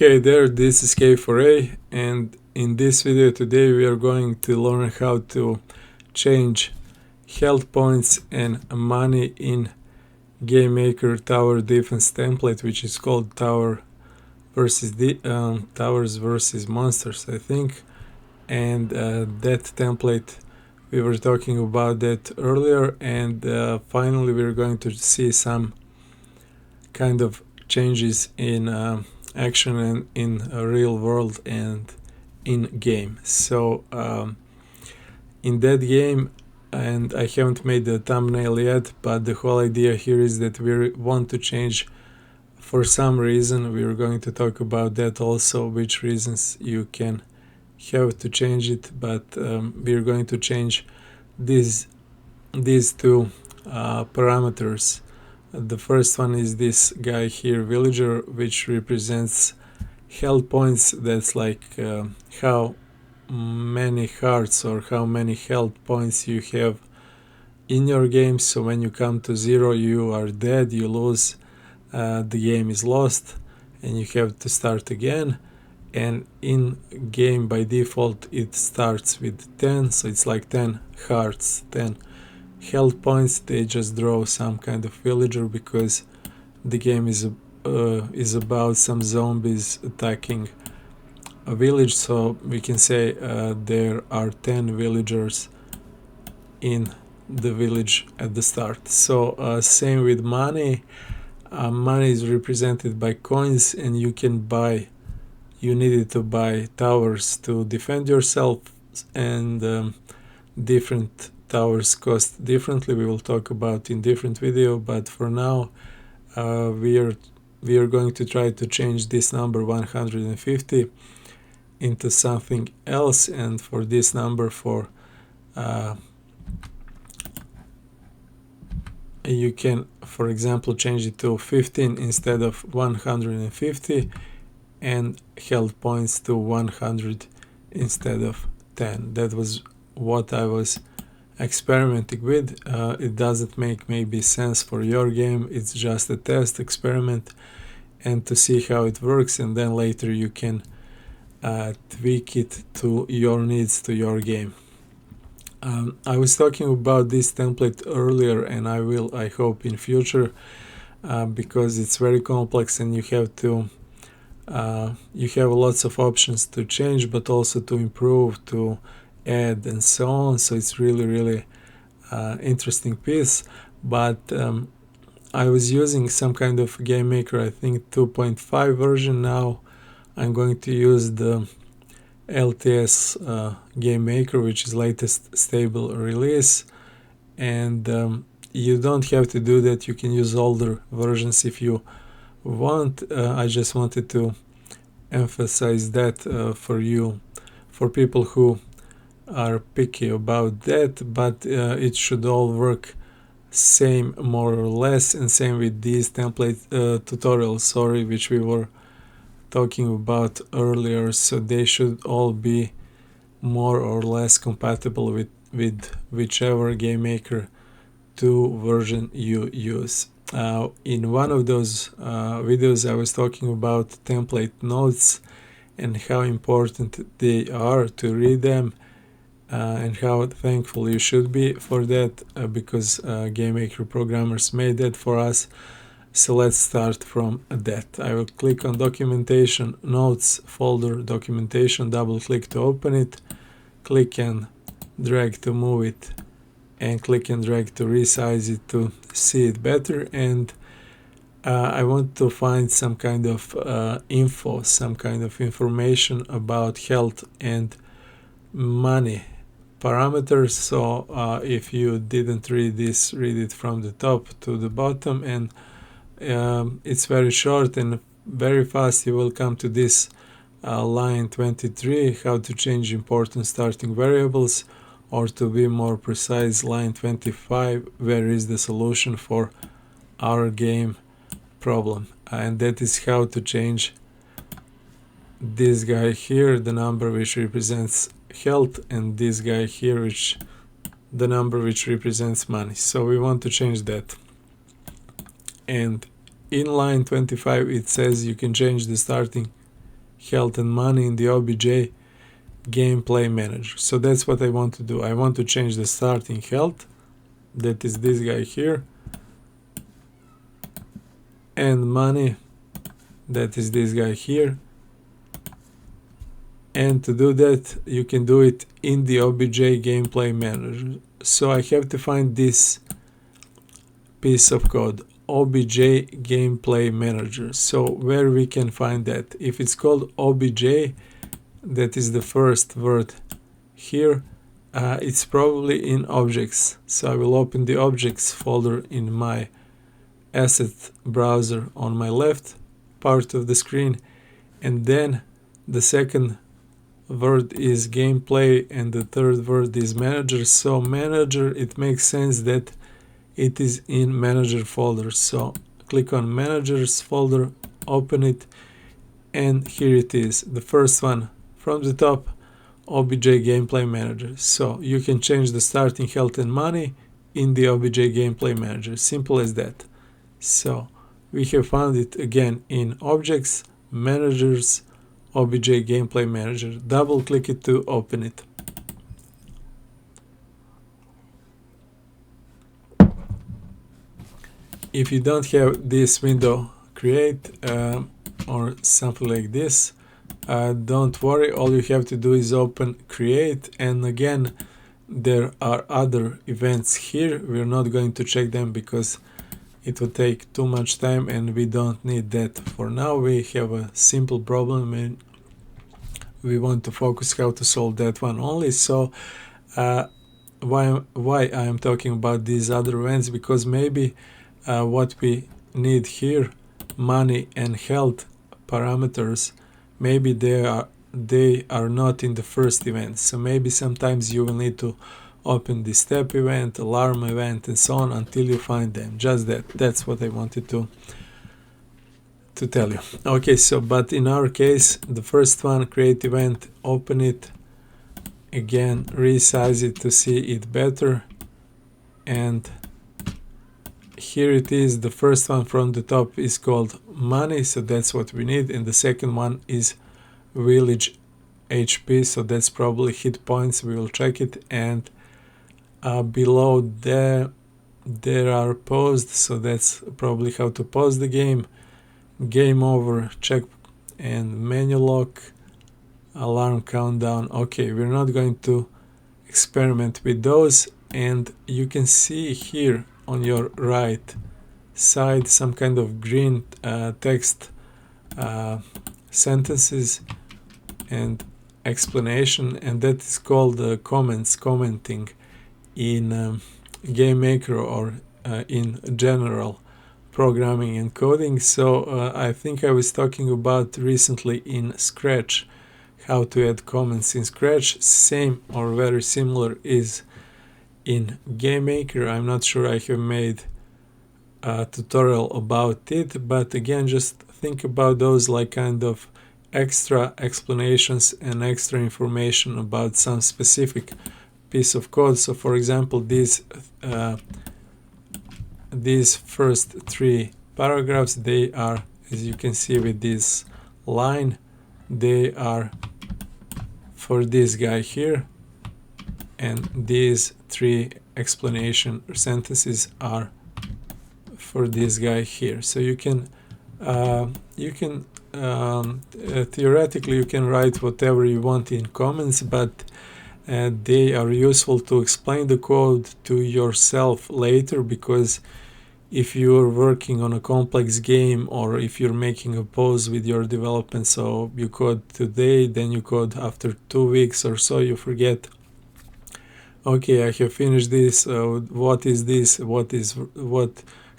Hey there, this is K4A, and in this video today we are going to learn how to change health points and money in GameMaker tower defense template, which is called towers versus monsters, I think. And that template, we were talking about that earlier, and finally we're going to see some kind of changes in action and in a real world and in game. So in that game, and I haven't made the thumbnail yet, but the whole idea here is that we want to change for some reason. We're going to talk about that also, which reasons you can have to change it, but we're going to change these two parameters. The first one is this guy here, villager, which represents health points. That's like how many hearts or how many health points you have in your game. So when you come to 0, you are dead, you lose, the game is lost, and you have to start again. And in game by default it starts with 10, so it's like 10 hearts, 10 health points. They just draw some kind of villager because the game is about some zombies attacking a village, so we can say there are 10 villagers in the village at the start. So same with money. Money is represented by coins, and you needed to buy towers to defend yourself, and different towers cost differently. We will talk about in different video, but for now we are going to try to change this number 150 into something else, and for this number, you can, for example, change it to 15 instead of 150, and health points to 100 instead of 10. That was what I was experimenting with. It doesn't make maybe sense for your game. It's just a test experiment and to see how it works, and then later you can tweak it to your needs, to your game. I was talking about this template earlier, and I hope in future, because it's very complex and you have lots of options to change, but also to improve, to add, and so on. So it's really interesting piece. But I was using some kind of GameMaker, I think 2.5 version. Now I'm going to use the LTS GameMaker, which is latest stable release, and you don't have to do that. You can use older versions if you want. I just wanted to emphasize that for people who are picky about that, but it should all work same more or less, and same with these template tutorials, which we were talking about earlier. So they should all be more or less compatible with whichever GameMaker 2 version you use. In one of those videos I was talking about template notes and how important they are to read them, and how thankful you should be for that, because GameMaker programmers made that for us. So let's start from that. I will click on documentation, notes folder, documentation, double click to open it, click and drag to move it, and click and drag to resize it to see it better. And I want to find some kind of info, some kind of information about health and money parameters. So if you didn't read this, read it from the top to the bottom, and it's very short and very fast. You will come to this line 23, how to change important starting variables, or to be more precise, line 25, where is the solution for our game problem. And that is how to change this guy here, the number which represents health, and this guy here, the number which represents money. So we want to change that. And in line 25 it says you can change the starting health and money in the OBJ gameplay manager. So that's what I want to do. I want to change the starting health, that is this guy here, and money, that is this guy here. And to do that, you can do it in the OBJ gameplay manager. So I have to find this piece of code, OBJ gameplay manager. So where we can find that? If it's called OBJ, that is the first word here, it's probably in objects. So I will open the objects folder in my asset browser on my left part of the screen, and then the second word is gameplay and the third word is manager. So manager, it makes sense that it is in manager folder. So click on managers folder, open it, and here it is, the first one from the top, OBJ gameplay manager. So you can change the starting health and money in the OBJ gameplay manager, simple as that. So we have found it again in objects, managers, OBJ gameplay manager. Double click it to open it. If you don't have this window create or something like this, don't worry, all you have to do is open create, and again there are other events here. We're not going to check them because it would take too much time and we don't need that for now. We have a simple problem and we want to focus how to solve that one only. So why I am talking about these other events, because maybe what we need here, money and health parameters, maybe they are not in the first event. So maybe sometimes you will need to open the step event, alarm event, and so on until you find them. Just that's what I wanted to tell you. Okay, so but in our case, the first one, create event, open it again, resize it to see it better, and here it is. The first one from the top is called money, so that's what we need, and the second one is village HP, so that's probably hit points. We will check it, and below there are paused, so that's probably how to pause the game. Game over, check, and menu lock, alarm countdown. Okay, we're not going to experiment with those, and you can see here on your right side some kind of green text sentences and explanation, and that is called commenting in GameMaker or in general programming and coding. So I think I was talking about recently in Scratch, how to add comments in Scratch. Same or very similar is in GameMaker. I'm not sure I have made a tutorial about it, but again, just think about those like kind of extra explanations and extra information about some specific piece of code. So for example, these first three paragraphs, they are, as you can see with this line, they are for this guy here, and these three explanation sentences are for this guy here. So you can theoretically you can write whatever you want in comments, but they are useful to explain the code to yourself later, because if you're working on a complex game or if you're making a pause with your development, so you code today, then you code after 2 weeks or so, you forget, okay, I have finished this, what is this,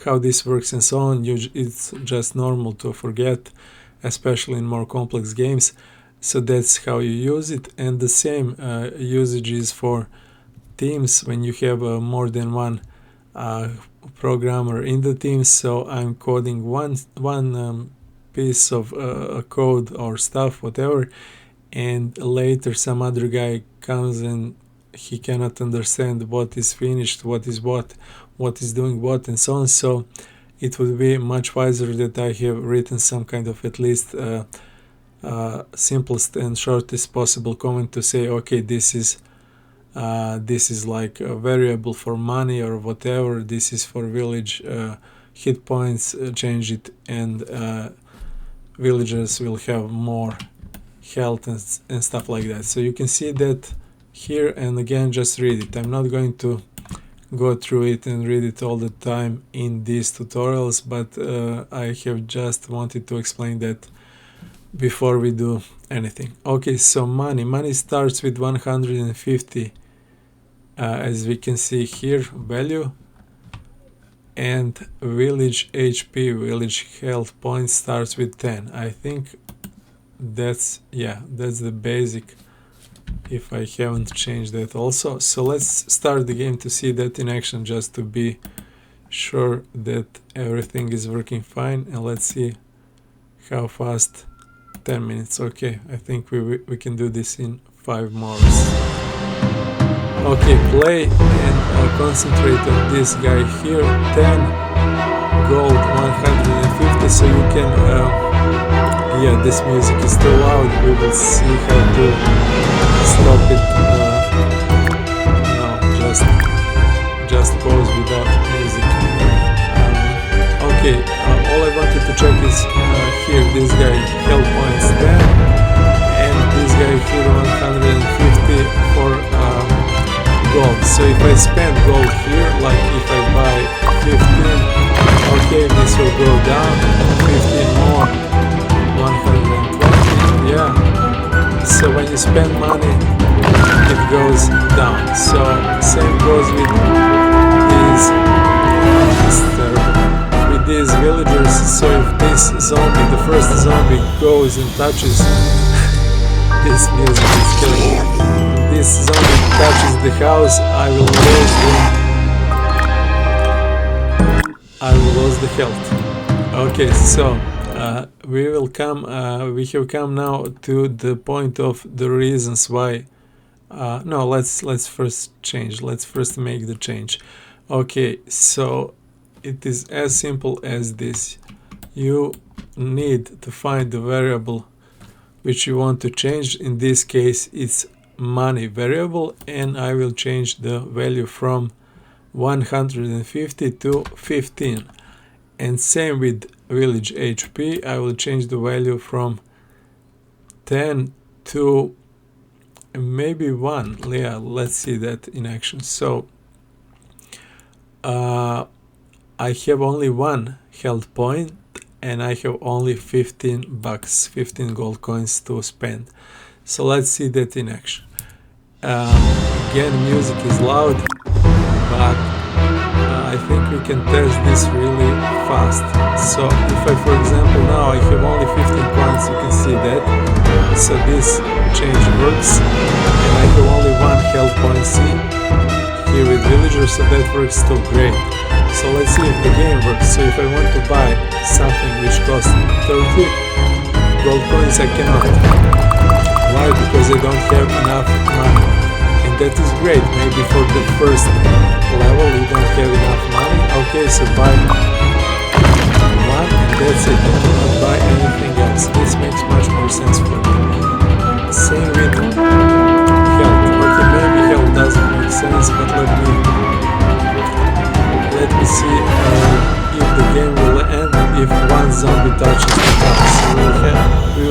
how this works, and so on. It's just normal to forget, especially in more complex games. So that's how you use it, and the same usage is for teams when you have more than one programmer in the team. So I'm coding one piece of code or stuff, whatever, and later some other guy comes and he cannot understand what is finished, what is doing what, and so on. So it would be much wiser that I have written some kind of at least simplest and shortest possible comment to say, okay, this is like a variable for money or whatever, this is for village hit points, change it, and villagers will have more health and stuff like that. So you can see that here, and again, just read it. I'm not going to go through it and read it all the time in these tutorials, but I have just wanted to explain that before we do anything. Okay, so money starts with 150 as we can see here, value, and village HP, village health points, starts with 10. I think that's the basic, if I haven't changed that also. So let's start the game to see that in action, just to be sure that everything is working fine, and let's see how fast. 10 minutes. Okay, I think we can do this in 5 more. Okay, play and concentrate on this guy here. 10 gold, 150, so you can this music is too loud. We will see how to stop it. No, just pause without music. Okay, all I wanted to check is here, this guy, health points 10, and this guy here 150 for gold. So if I spend gold here, like if I buy 15, okay, this will go down, 15 more, 120, yeah. So when you spend money, it goes down. So same goes with these villagers. So if this zombie, the first zombie, goes and touches this music is killing me. This zombie touches the house, I will lose the health. Okay, so we have come now to the point of the reasons why. No, let's first change. Let's first make the change. Okay, so it is as simple as this. You need to find the variable which you want to change. In this case, it's money variable, and I will change the value from 150 to 15. And same with village HP, I will change the value from 10 to maybe 1. Yeah, let's see that in action. So I have only 1 health point, and I have only 15 bucks, 15 gold coins to spend. So let's see that in action. Again, music is loud, but I think we can test this really fast. So if I, for example, now I have only 15 coins, you can see that. So this change works, and I have only 1 health point here with villagers, so that works still great. So let's see if the game works. So if I want to buy something which costs 30 gold coins, I cannot. Why? Because I don't have enough money. And that is great. Maybe for the first level you don't have enough money. Okay, so buy 1 and that's it. You cannot buy anything else. This makes much more sense for me. Same with health. Okay, maybe health doesn't make sense, but let me see if the game will end if 1 zombie touches the house. We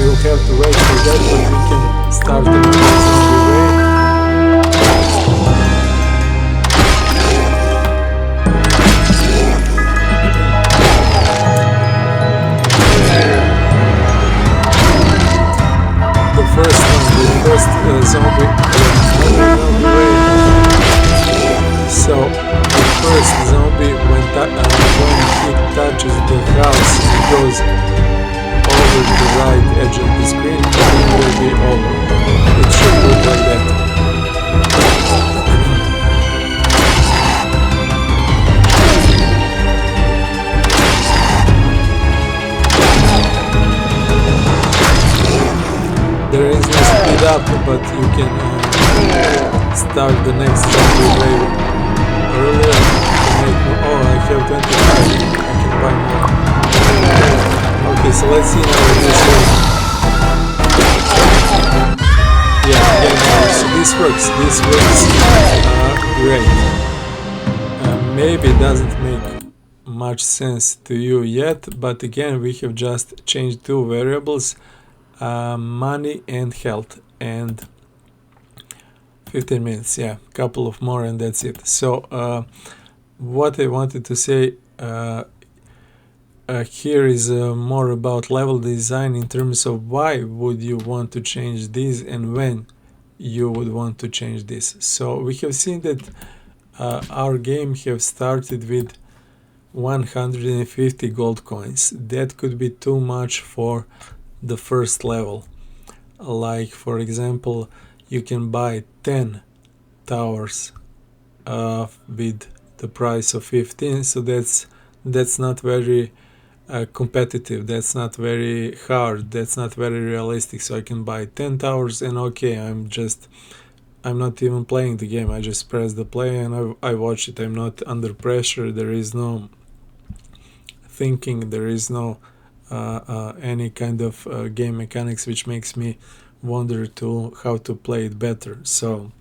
will have to wait for that, but we can start the zombie wave. The first zombie wave. So the first zombie, when it touches the house, it goes over the right edge of the screen, and it will be over. It should look like that. There is no speed up, but you can start the next zombie wave earlier to make more. Oh, I have 25. I can buy more. Okay. Okay, so let's see now if this works. Yeah, GameMaker. So this works. This works great. Maybe it doesn't make much sense to you yet, but again, we have just changed two variables, money and health, and 15 minutes. Yeah, couple of more, and that's it. So what I wanted to say here is more about level design in terms of why would you want to change this and when you would want to change this. So we have seen that our game have started with 150 gold coins. That could be too much for the first level. Like for example, you can buy 10 towers with the price of 15, so that's not very competitive, that's not very hard, that's not very realistic. So I can buy 10 towers and okay, I'm not even playing the game, I just press the play and I watch it. I'm not under pressure, there is no thinking, there is no any kind of game mechanics which makes me wonder to how to play it better. So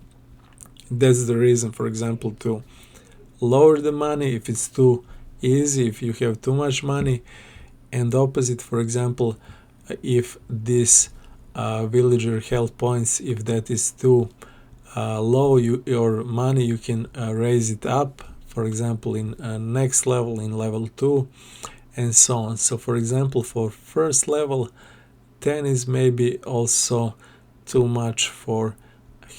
that's the reason, for example, to lower the money if it's too easy, if you have too much money, and opposite, for example, if this villager health points, if that is too low, your money, you can raise it up, for example, in next level, in level 2, and so on. So for example, for first level, 10 is maybe also too much for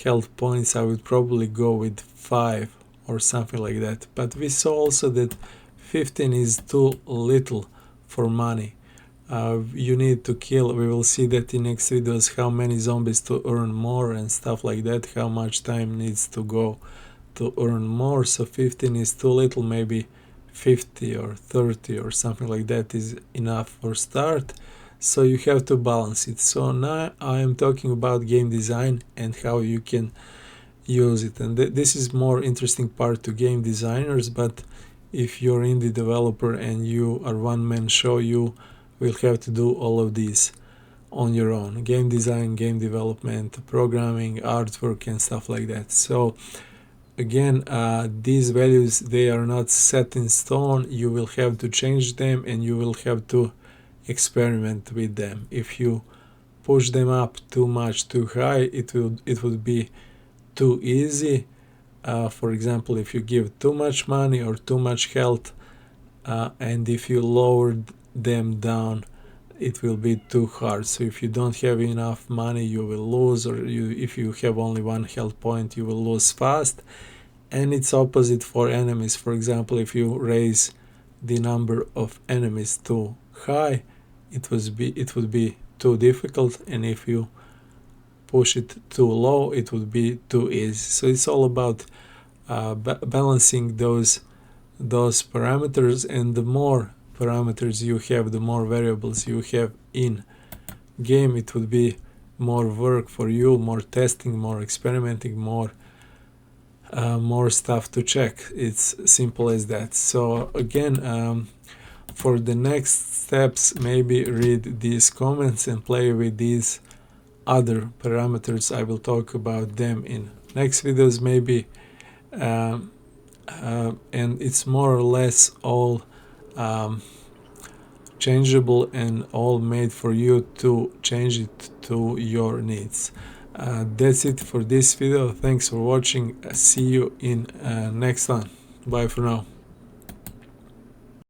health points. I would probably go with 5 or something like that. But we saw also that 15 is too little for money. You need to kill, we will see that in next videos, how many zombies to earn more and stuff like that, how much time needs to go to earn more. So 15 is too little, maybe 50 or 30 or something like that is enough for start. So you have to balance it. So now I am talking about game design and how you can use it, and this is more interesting part to game designers, but if you're indie developer and you are one-man show, you will have to do all of these on your own: game design, game development, programming, artwork, and stuff like that. So again, these values, they are not set in stone. You will have to change them and you will have to experiment with them. If you push them up too much, too high, it would be too easy. For example, if you give too much money or too much health, and if you lower them down, it will be too hard. So if you don't have enough money, you will lose, or if you have only one health point, you will lose fast. And it's opposite for enemies. For example, if you raise the number of enemies too high, it would be too difficult, and if you push it too low, it would be too easy. So it's all about balancing those parameters, and the more parameters you have, the more variables you have in game, it would be more work for you, more testing, more experimenting, more stuff to check. It's simple as that. So again, for the next steps, maybe read these comments and play with these other parameters. I will talk about them in next videos maybe, and it's more or less all changeable and all made for you to change it to your needs. That's it for this video. Thanks for watching. See you in next one. Bye for now.